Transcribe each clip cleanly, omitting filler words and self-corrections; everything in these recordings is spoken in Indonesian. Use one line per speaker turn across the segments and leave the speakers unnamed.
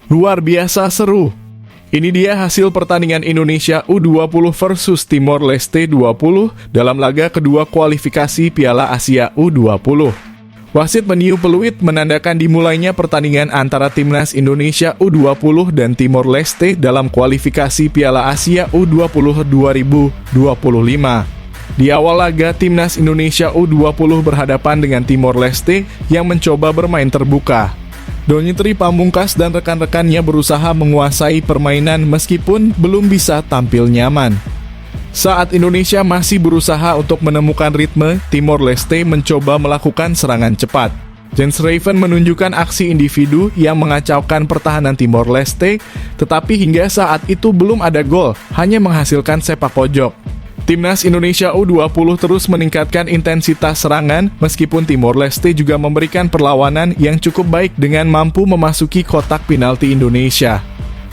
Luar biasa seru. Ini dia hasil pertandingan Indonesia U20 versus Timor Leste 20 dalam laga kedua kualifikasi Piala Asia U20. Wasit meniup peluit menandakan dimulainya pertandingan antara Timnas Indonesia U20 dan Timor Leste dalam kualifikasi Piala Asia U20 2025. Di awal laga, Timnas Indonesia U20 berhadapan dengan Timor Leste yang mencoba bermain terbuka. Donitri Pamungkas dan rekan-rekannya berusaha menguasai permainan meskipun belum bisa tampil nyaman. Saat Indonesia masih berusaha untuk menemukan ritme, Timor Leste mencoba melakukan serangan cepat. Jens Raven menunjukkan aksi individu yang mengacaukan pertahanan Timor Leste, tetapi hingga saat itu belum ada gol, hanya menghasilkan sepak pojok. Timnas Indonesia U20 terus meningkatkan intensitas serangan, meskipun Timor Leste juga memberikan perlawanan yang cukup baik dengan mampu memasuki kotak penalti Indonesia.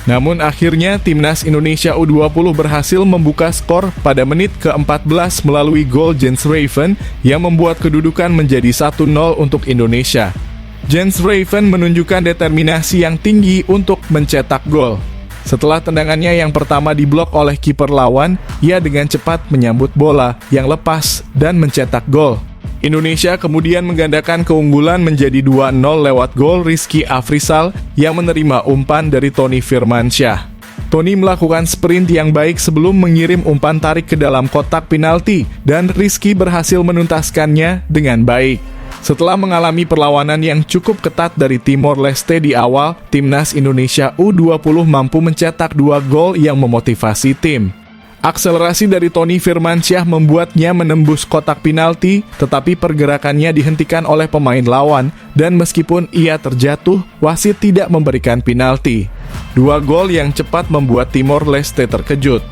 Namun akhirnya Timnas Indonesia U20 berhasil membuka skor pada menit ke-14 melalui gol Jens Raven yang membuat kedudukan menjadi 1-0 untuk Indonesia. Jens Raven menunjukkan determinasi yang tinggi untuk mencetak gol. Setelah tendangannya yang pertama diblok oleh kiper lawan, ia dengan cepat menyambut bola yang lepas dan mencetak gol. Indonesia kemudian menggandakan keunggulan menjadi 2-0 lewat gol Rizky Afrizal yang menerima umpan dari Tony Firmansyah. Tony melakukan sprint yang baik sebelum mengirim umpan tarik ke dalam kotak penalti dan Rizky berhasil menuntaskannya dengan baik. Setelah mengalami perlawanan yang cukup ketat dari Timor Leste di awal, Timnas Indonesia U20 mampu mencetak 2 gol yang memotivasi tim. Akselerasi dari Tony Firmansyah membuatnya menembus kotak penalti, tetapi pergerakannya dihentikan oleh pemain lawan, dan meskipun ia terjatuh, wasit tidak memberikan penalti. 2 gol yang cepat membuat Timor Leste terkejut.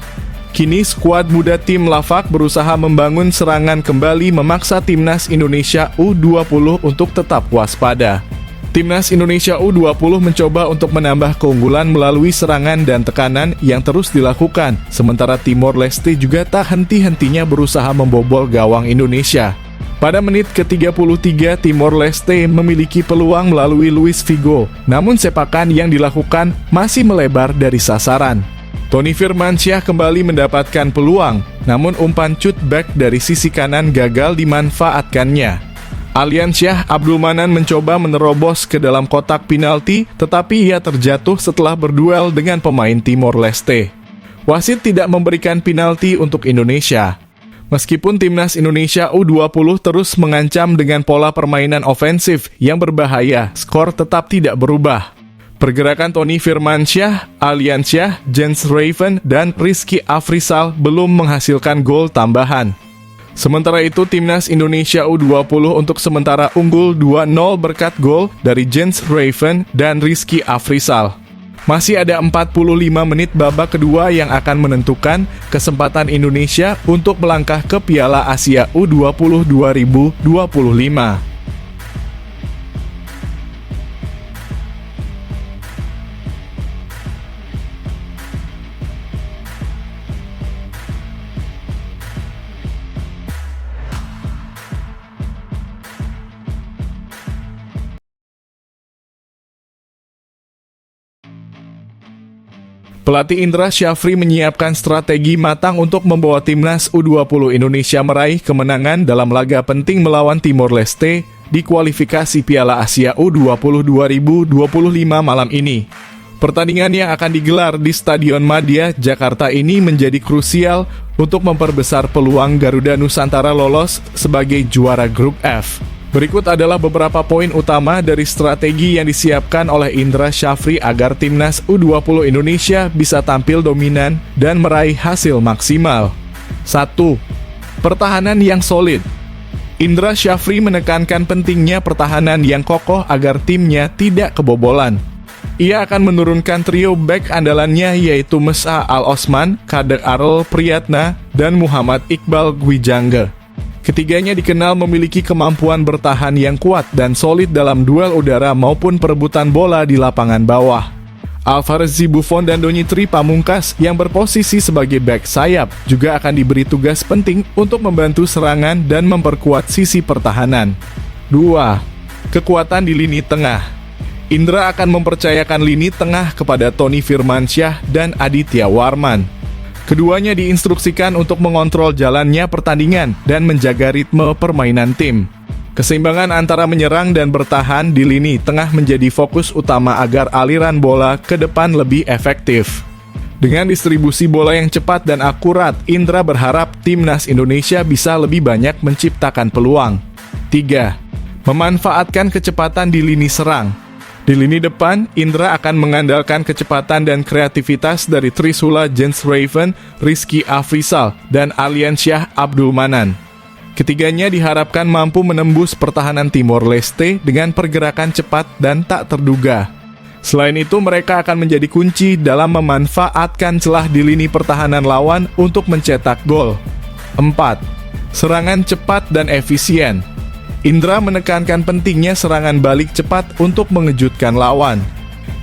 Kini skuad muda tim Lafak berusaha membangun serangan kembali memaksa Timnas Indonesia U20 untuk tetap waspada. Timnas Indonesia U20 mencoba untuk menambah keunggulan melalui serangan dan tekanan yang terus dilakukan, sementara Timor Leste juga tak henti-hentinya berusaha membobol gawang Indonesia. Pada menit ke-33, Timor Leste memiliki peluang melalui Luis Figo, namun sepakan yang dilakukan masih melebar dari sasaran. Tony Firmansyah kembali mendapatkan peluang, namun umpan cutback dari sisi kanan gagal dimanfaatkannya. Aliansyah Abdul Manan mencoba menerobos ke dalam kotak penalti, tetapi ia terjatuh setelah berduel dengan pemain Timor Leste. Wasit tidak memberikan penalti untuk Indonesia. Meskipun Timnas Indonesia U20 terus mengancam dengan pola permainan ofensif yang berbahaya, skor tetap tidak berubah. Pergerakan Tony Firmansyah, Aliansyah, Jens Raven, dan Rizky Afrizal belum menghasilkan gol tambahan. Sementara itu, Timnas Indonesia U20 untuk sementara unggul 2-0 berkat gol dari Jens Raven dan Rizky Afrizal. Masih ada 45 menit babak kedua yang akan menentukan kesempatan Indonesia untuk melangkah ke Piala Asia U20 2025. Pelatih Indra Syafri menyiapkan strategi matang untuk membawa Timnas U20 Indonesia meraih kemenangan dalam laga penting melawan Timor Leste di kualifikasi Piala Asia U20 2025 malam ini. Pertandingan yang akan digelar di Stadion Madia, Jakarta ini menjadi krusial untuk memperbesar peluang Garuda Nusantara lolos sebagai juara grup F. Berikut adalah beberapa poin utama dari strategi yang disiapkan oleh Indra Syafri agar Timnas U20 Indonesia bisa tampil dominan dan meraih hasil maksimal. 1. Pertahanan yang solid. Indra Syafri menekankan pentingnya pertahanan yang kokoh agar timnya tidak kebobolan. Ia akan menurunkan trio bek andalannya yaitu Mesa Al-Osman, Kader Arel Priyatna, dan Muhammad Iqbal Gwijangge. Ketiganya dikenal memiliki kemampuan bertahan yang kuat dan solid dalam duel udara maupun perebutan bola di lapangan bawah. Alvarezi Buffon dan Donitri Pamungkas yang berposisi sebagai bek sayap juga akan diberi tugas penting untuk membantu serangan dan memperkuat sisi pertahanan. 2. Kekuatan di lini tengah. Indra akan mempercayakan lini tengah kepada Tony Firmansyah dan Aditya Warman. Keduanya diinstruksikan untuk mengontrol jalannya pertandingan dan menjaga ritme permainan tim. Keseimbangan antara menyerang dan bertahan di lini tengah menjadi fokus utama agar aliran bola ke depan lebih efektif. Dengan distribusi bola yang cepat dan akurat, Indra berharap timnas Indonesia bisa lebih banyak menciptakan peluang. 3. Memanfaatkan kecepatan di lini serang. Di lini depan, Indra akan mengandalkan kecepatan dan kreativitas dari Trisula Jensraven, Rizky Afrizal, dan Aliansyah Abdul Manan. Ketiganya diharapkan mampu menembus pertahanan Timor Leste dengan pergerakan cepat dan tak terduga. Selain itu, mereka akan menjadi kunci dalam memanfaatkan celah di lini pertahanan lawan untuk mencetak gol. 4. Serangan cepat dan efisien. Indra menekankan pentingnya serangan balik cepat untuk mengejutkan lawan.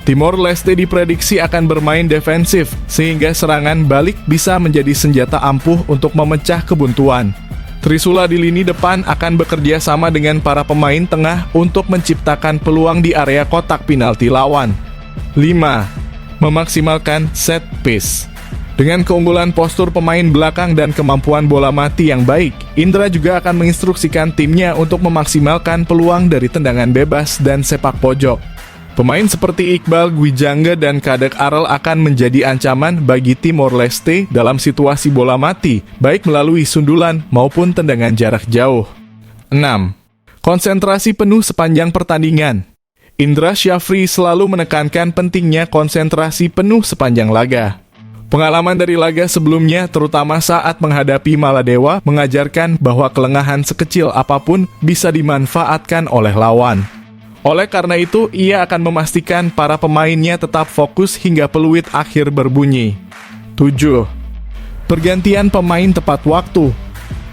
Timor Leste diprediksi akan bermain defensif, sehingga serangan balik bisa menjadi senjata ampuh untuk memecah kebuntuan. Trisula di lini depan akan bekerja sama dengan para pemain tengah untuk menciptakan peluang di area kotak penalti lawan. 5. Memaksimalkan set piece. Dengan keunggulan postur pemain belakang dan kemampuan bola mati yang baik, Indra juga akan menginstruksikan timnya untuk memaksimalkan peluang dari tendangan bebas dan sepak pojok. Pemain seperti Iqbal Gwijanga dan Kadek Arel akan menjadi ancaman bagi Timor Leste dalam situasi bola mati, baik melalui sundulan maupun tendangan jarak jauh. 6. Konsentrasi penuh sepanjang pertandingan. Indra Syafri selalu menekankan pentingnya konsentrasi penuh sepanjang laga. Pengalaman dari laga sebelumnya, terutama saat menghadapi Maladewa, mengajarkan bahwa kelengahan sekecil apapun bisa dimanfaatkan oleh lawan. Oleh karena itu, ia akan memastikan para pemainnya tetap fokus hingga peluit akhir berbunyi. 7. Pergantian pemain tepat waktu.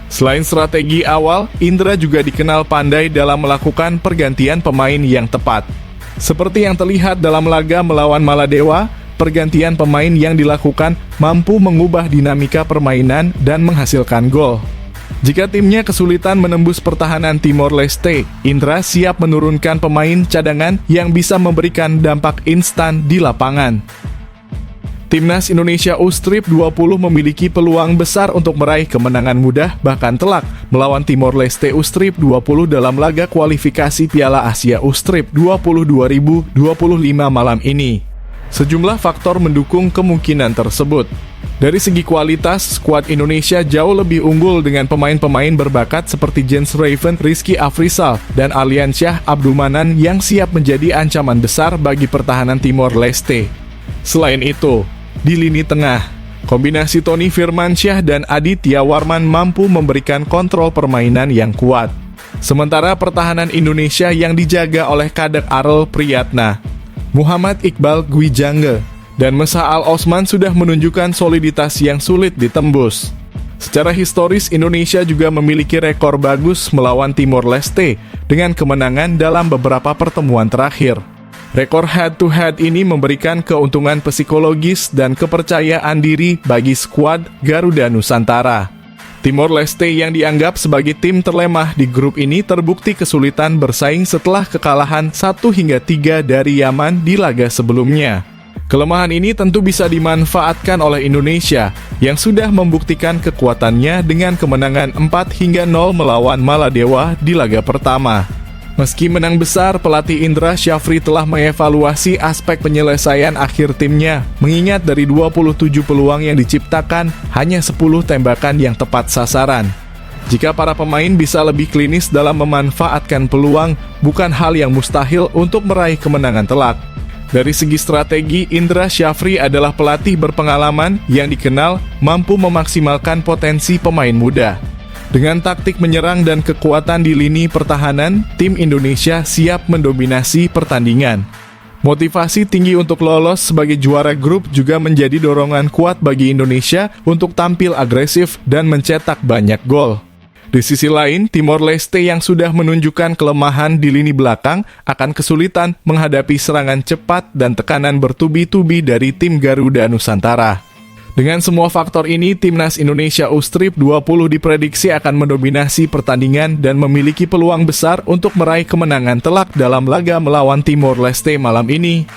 Selain strategi awal, Indra juga dikenal pandai dalam melakukan pergantian pemain yang tepat. Seperti yang terlihat dalam laga melawan Maladewa, pergantian pemain yang dilakukan mampu mengubah dinamika permainan dan menghasilkan gol. Jika timnya kesulitan menembus pertahanan Timor Leste, Indra siap menurunkan pemain cadangan yang bisa memberikan dampak instan di lapangan. Timnas Indonesia U-Strip 20 memiliki peluang besar untuk meraih kemenangan mudah bahkan telak melawan Timor Leste U-Strip 20 dalam laga kualifikasi Piala Asia U-Strip 20 2025 malam ini. Sejumlah faktor mendukung kemungkinan tersebut. Dari segi kualitas, skuad Indonesia jauh lebih unggul dengan pemain-pemain berbakat seperti Jensraven, Rizky Afrizal, dan Aliansyah Abdul Manan yang siap menjadi ancaman besar bagi pertahanan Timor Leste. Selain itu, di lini tengah, kombinasi Tony Firmansyah dan Aditya Warman mampu memberikan kontrol permainan yang kuat. Sementara pertahanan Indonesia yang dijaga oleh Kadek Arel Priyatna, Muhammad Iqbal Gwijanga, dan Mesa Al-Osman sudah menunjukkan soliditas yang sulit ditembus. Secara historis, Indonesia juga memiliki rekor bagus melawan Timor Leste dengan kemenangan dalam beberapa pertemuan terakhir. Rekor head-to-head ini memberikan keuntungan psikologis dan kepercayaan diri bagi skuad Garuda Nusantara. Timor Leste yang dianggap sebagai tim terlemah di grup ini terbukti kesulitan bersaing setelah kekalahan 1-3 dari Yaman di laga sebelumnya. Kelemahan ini tentu bisa dimanfaatkan oleh Indonesia yang sudah membuktikan kekuatannya dengan kemenangan 4-0 melawan Maladewa di laga pertama. Meski menang besar, pelatih Indra Syafri telah mengevaluasi aspek penyelesaian akhir timnya, mengingat dari 27 peluang yang diciptakan, hanya 10 tembakan yang tepat sasaran. Jika para pemain bisa lebih klinis dalam memanfaatkan peluang, bukan hal yang mustahil untuk meraih kemenangan telak. Dari segi strategi, Indra Syafri adalah pelatih berpengalaman yang dikenal mampu memaksimalkan potensi pemain muda. Dengan taktik menyerang dan kekuatan di lini pertahanan, tim Indonesia siap mendominasi pertandingan. Motivasi tinggi untuk lolos sebagai juara grup juga menjadi dorongan kuat bagi Indonesia untuk tampil agresif dan mencetak banyak gol. Di sisi lain, Timor Leste yang sudah menunjukkan kelemahan di lini belakang akan kesulitan menghadapi serangan cepat dan tekanan bertubi-tubi dari tim Garuda Nusantara. Dengan semua faktor ini, Timnas Indonesia U-Strip 20 diprediksi akan mendominasi pertandingan dan memiliki peluang besar untuk meraih kemenangan telak dalam laga melawan Timor Leste malam ini.